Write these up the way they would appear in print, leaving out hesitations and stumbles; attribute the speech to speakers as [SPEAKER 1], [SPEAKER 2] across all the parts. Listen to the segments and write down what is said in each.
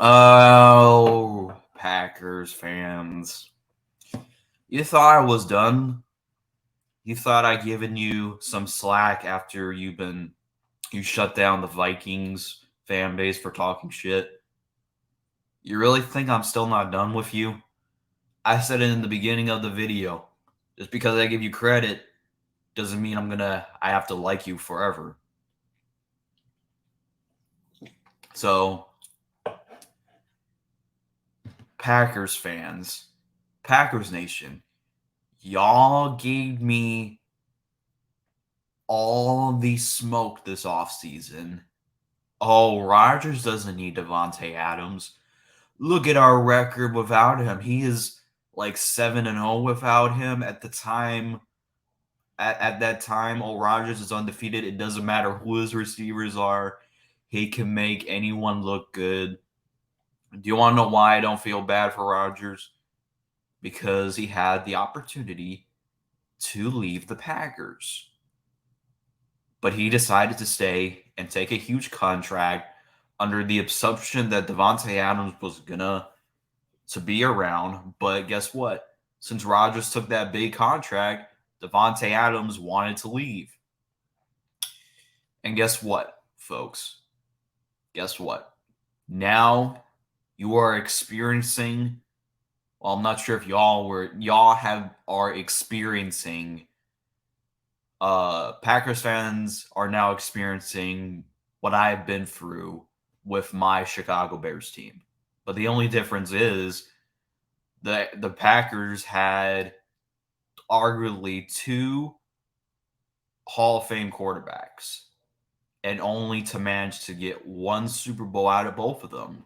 [SPEAKER 1] Oh, Packers fans. You thought I was done? You thought I'd given you some slack after you shut down the Vikings fan base for talking shit? You really think I'm still not done with you? I said it in the beginning of the video. Just because I give you credit doesn't mean I have to like you forever. So, Packers fans, Packers Nation, y'all gave me all the smoke this offseason. Oh, Rodgers doesn't need Devontae Adams. Look at our record without him. He is like 7-0 without him at the time. At that time, old Rodgers is undefeated. It doesn't matter who his receivers are. He can make anyone look good. Do you want to know why I don't feel bad for Rodgers? Because he had the opportunity to leave the Packers. But he decided to stay and take a huge contract under the assumption that Devontae Adams was gonna to be around. But guess what? Since Rodgers took that big contract, Devontae Adams wanted to leave. And guess what, folks? Guess what? Now you are experiencing. Well, I'm not sure if are experiencing. Packers fans are now experiencing what I've been through with my Chicago Bears team. But the only difference is that the Packers had arguably two Hall of Fame quarterbacks and only to manage to get one Super Bowl out of both of them.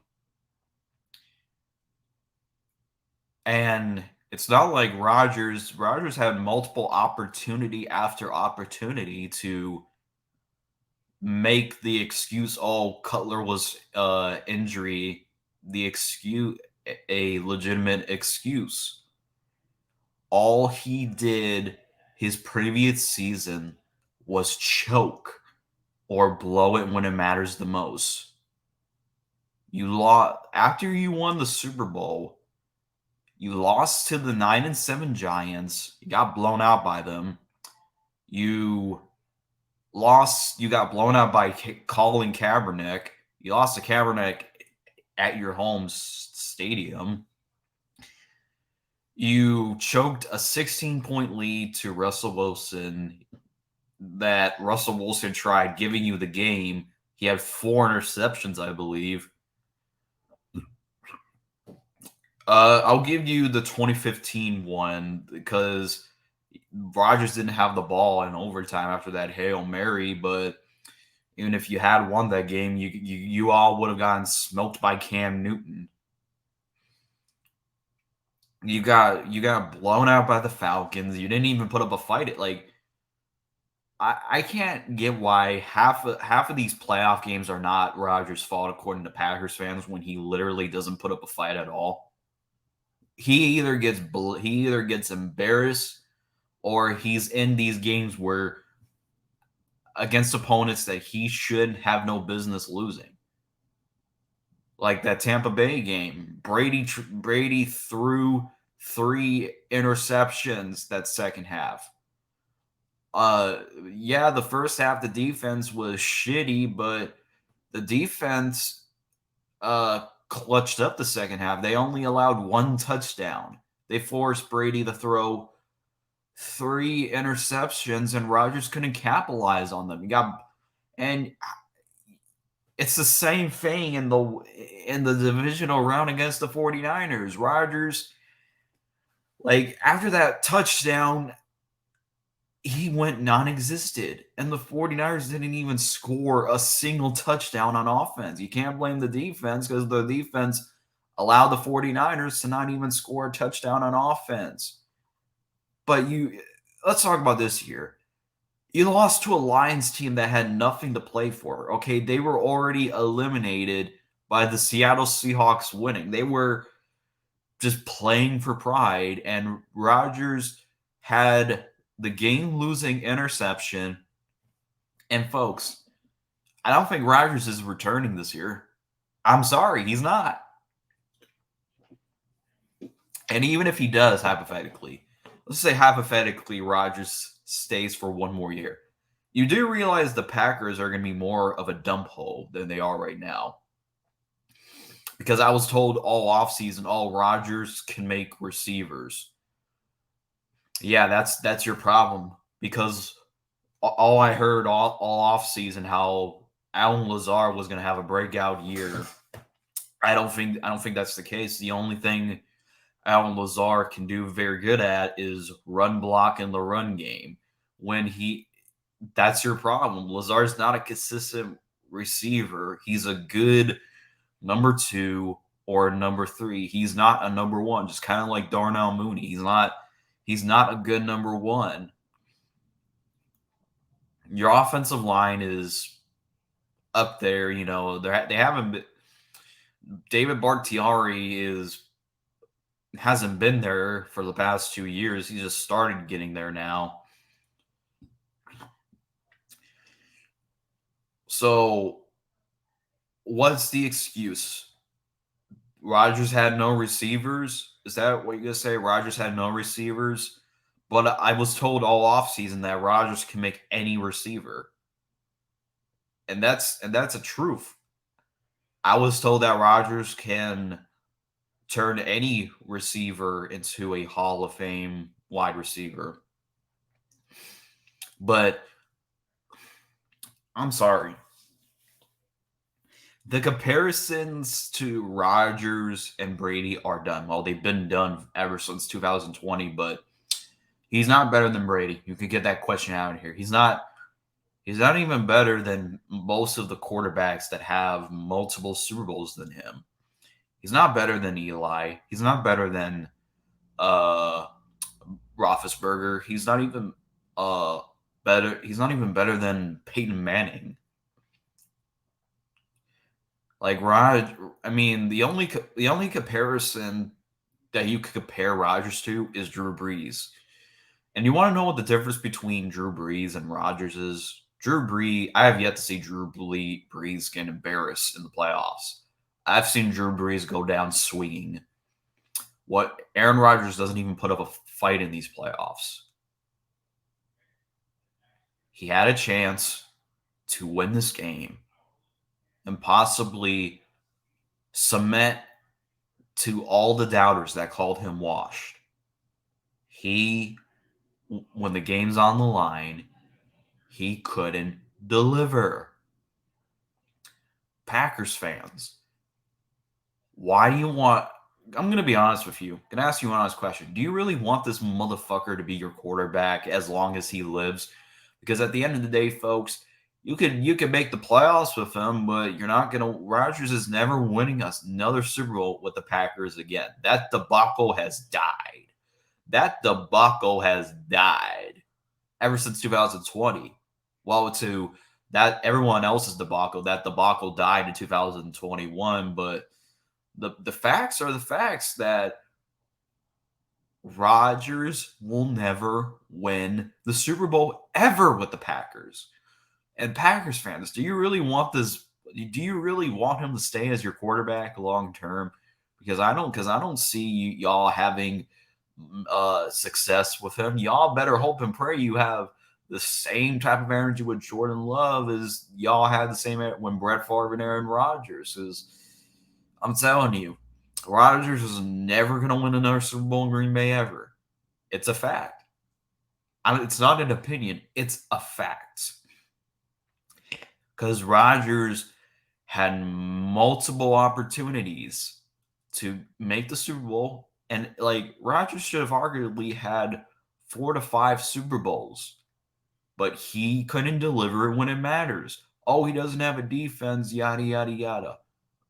[SPEAKER 1] And it's not like Rodgers had multiple opportunity after opportunity to make the excuse, oh, Cutler was injury, the excuse, a legitimate excuse. All he did his previous season was choke or blow it when it matters the most. You lost after you won the Super Bowl. You lost to the 9-7 Giants. You got blown out by them. You got blown out by Colin Kaepernick. You lost to Kaepernick at your home stadium. You choked a 16-point lead to Russell Wilson that Russell Wilson tried giving you the game. He had 4 interceptions, I believe. I'll give you the 2015 one because Rodgers didn't have the ball in overtime after that Hail Mary, but even if you had won that game, you all would have gotten smoked by Cam Newton. You got blown out by the Falcons. You didn't even put up a fight. I can't get why half of these playoff games are not Rodgers' fault according to Packers fans when he literally doesn't put up a fight at all. He either gets embarrassed or he's in these games where against opponents that he should have no business losing. Like that Tampa Bay game, Brady threw 3 interceptions that second half. Yeah, the first half the defense was shitty, but the defense clutched up the second half. They only allowed 1 touchdown. They forced Brady to throw 3 interceptions, and Rodgers couldn't capitalize on them. And it's the same thing in the divisional round against the 49ers. Rodgers, like after that touchdown, he went non-existent, and the 49ers didn't even score a single touchdown on offense. You can't blame the defense because the defense allowed the 49ers to not even score a touchdown on offense. But let's talk about this year. You lost to a Lions team that had nothing to play for. Okay, they were already eliminated by the Seattle Seahawks winning. They were just playing for pride, and Rodgers had the game-losing interception. And folks, I don't think Rodgers is returning this year. I'm sorry, he's not. And even if he does, hypothetically, let's say hypothetically Rodgers stays for one more year. You do realize the Packers are going to be more of a dump hole than they are right now. Because I was told all offseason, all Rodgers can make receivers. Yeah, that's your problem. Because all I heard all offseason how Alan Lazard was going to have a breakout year. I don't think that's the case. The only thing Alan Lazard can do very good at is run block in the run game. That's your problem. Lazard's not a consistent receiver. He's a good number 2 or number 3. He's not a number 1, just kind of like Darnell Mooney. He's not a good number 1. Your offensive line is up there, they haven't been, David Bakhtiari hasn't been there for the past 2 years. He just started getting there now. So, what's the excuse? Rodgers had no receivers? Is that what you're going to say? Rodgers had no receivers? But I was told all offseason that Rodgers can make any receiver. And that's a truth. I was told that Rodgers can turn any receiver into a Hall of Fame wide receiver. But I'm sorry. The comparisons to Rodgers and Brady are done. Well, they've been done ever since 2020, but he's not better than Brady. You could get that question out of here. He's not even better than most of the quarterbacks that have multiple Super Bowls than him. He's not better than Eli. He's not better than Roethlisberger. He's not even better. He's not even better than Peyton Manning. Like the only comparison that you could compare Rodgers to is Drew Brees. And you want to know what the difference between Drew Brees and Rodgers is? I have yet to see Drew Brees get embarrassed in the playoffs. I've seen Drew Brees go down swinging. What Aaron Rodgers doesn't even put up a fight in these playoffs. He had a chance to win this game and possibly cement to all the doubters that called him washed. When the game's on the line, he couldn't deliver. Packers fans, why do you want... I'm going to be honest with you. I'm going to ask you an honest question. Do you really want this motherfucker to be your quarterback as long as he lives? Because at the end of the day, folks, you could make the playoffs with him, but you're not going to... Rodgers is never winning us another Super Bowl with the Packers again. That debacle has died. Ever since 2020. Well, to that everyone else's debacle, that debacle died in 2021, but the facts are the facts that Rodgers will never win the Super Bowl ever with the Packers. And Packers fans, do you really want this? Do you really want him to stay as your quarterback long term? Because I don't see y'all having success with him. Y'all better hope and pray you have the same type of energy with Jordan Love as y'all had the same when Brett Favre and Aaron Rodgers. Because I'm telling you, Rodgers is never going to win another Super Bowl in Green Bay ever. It's a fact. It's not an opinion. It's a fact. Because Rodgers had multiple opportunities to make the Super Bowl. And, Rodgers should have arguably had 4 to 5 Super Bowls. But he couldn't deliver when it matters. Oh, he doesn't have a defense, yada, yada, yada.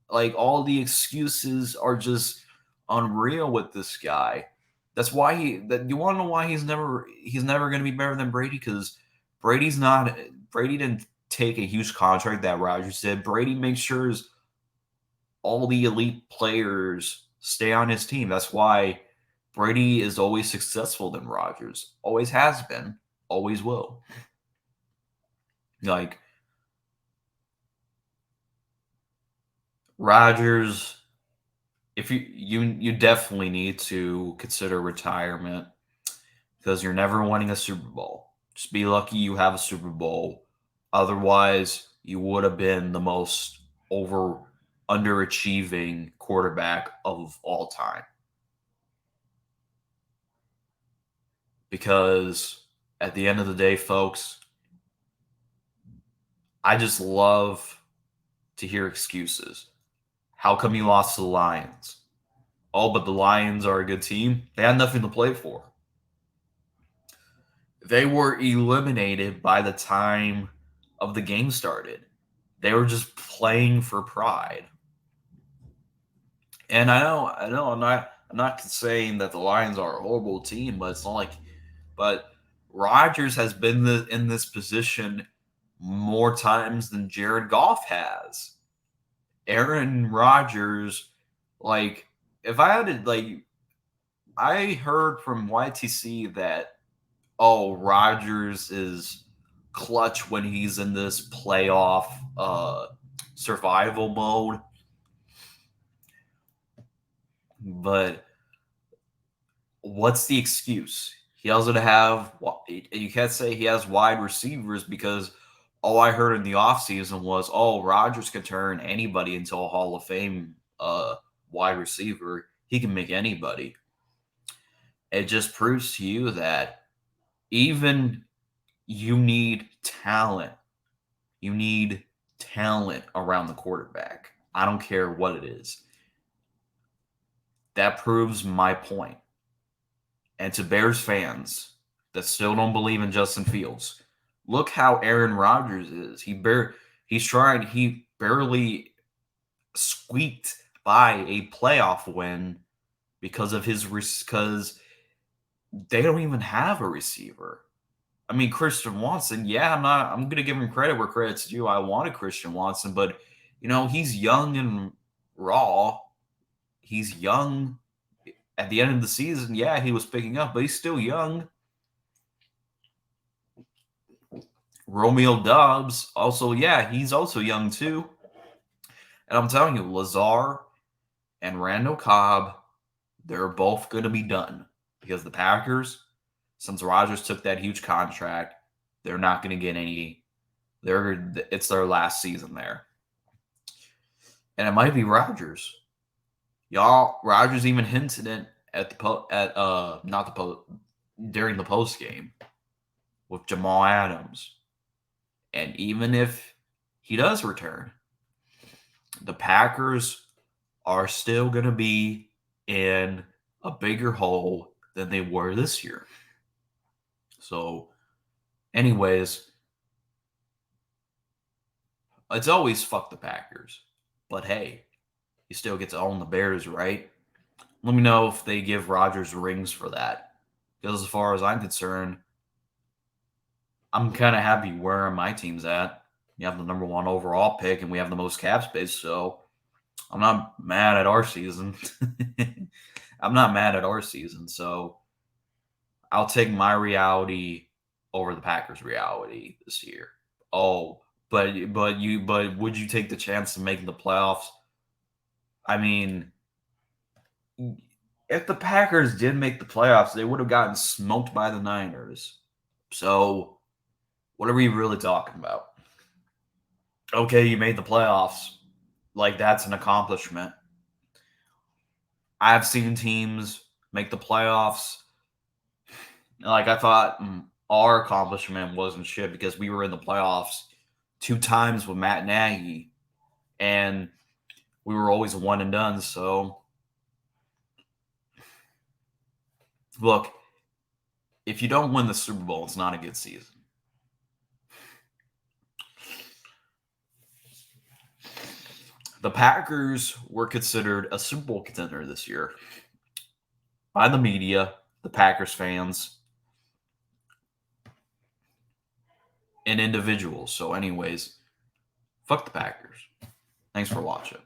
[SPEAKER 1] All the excuses are just unreal with this guy. That's why you want to know why he's never going to be better than Brady? Because Brady didn't take a huge contract that Rodgers did. Brady makes sure all the elite players stay on his team. That's why Brady is always successful than Rodgers. Always has been. Always will. Like, Rodgers, if you definitely need to consider retirement because you're never winning a Super Bowl. Just be lucky you have a Super Bowl. Otherwise, you would have been the most underachieving quarterback of all time. Because at the end of the day, folks, I just love to hear excuses. How come you lost to the Lions? Oh, but the Lions are a good team. They had nothing to play for. They were eliminated by the time of the game started. They were just playing for pride. And I know, I'm not saying that the Lions are a horrible team, but it's not like, but Rodgers has been in this position more times than Jared Goff has. Aaron Rodgers, like, if I had to, like, I heard from YTC that, oh, Rodgers is clutch when he's in this playoff survival mode. But what's the excuse? He doesn't have, you can't say he has wide receivers because all I heard in the offseason was, oh, Rodgers can turn anybody into a Hall of Fame wide receiver. He can make anybody. It just proves to you that even you need talent. You need talent around the quarterback. I don't care what it is. That proves my point. And to Bears fans that still don't believe in Justin Fields, look how Aaron Rodgers is. He barely squeaked by a playoff win because they don't even have a receiver. I mean, Christian Watson, yeah, I'm gonna give him credit where credit's due. I wanted Christian Watson, but he's young and raw. He's young. At the end of the season, yeah, he was picking up, but he's still young. Romeo Doubs, also, yeah, he's also young too. And I'm telling you, Lazar and Randall Cobb, they're both going to be done because the Packers, since Rodgers took that huge contract, they're not going to get any. It's their last season there, and it might be Rodgers. Rodgers even hinted it during the post game with Jamal Adams. And even if he does return, the Packers are still going to be in a bigger hole than they were this year. So, anyways, it's always fuck the Packers. But hey, you still get to own the Bears, right? Let me know if they give Rodgers rings for that. Because as far as I'm concerned, I'm kind of happy where my team's at. You have the number 1 overall pick, and we have the most cap space, so I'm not mad at our season. I'm not mad at our season, so I'll take my reality over the Packers' reality this year. Oh, but would you take the chance of making the playoffs? I mean, if the Packers did make the playoffs, they would have gotten smoked by the Niners. So, what are we really talking about? Okay, you made the playoffs. Like, that's an accomplishment. I've seen teams make the playoffs. Like, I thought our accomplishment wasn't shit because we were in the playoffs 2 times with Matt Nagy, and we were always one and done. So, look, if you don't win the Super Bowl, it's not a good season. The Packers were considered a Super Bowl contender this year by the media, the Packers fans, and individuals. So, anyways, fuck the Packers. Thanks for watching.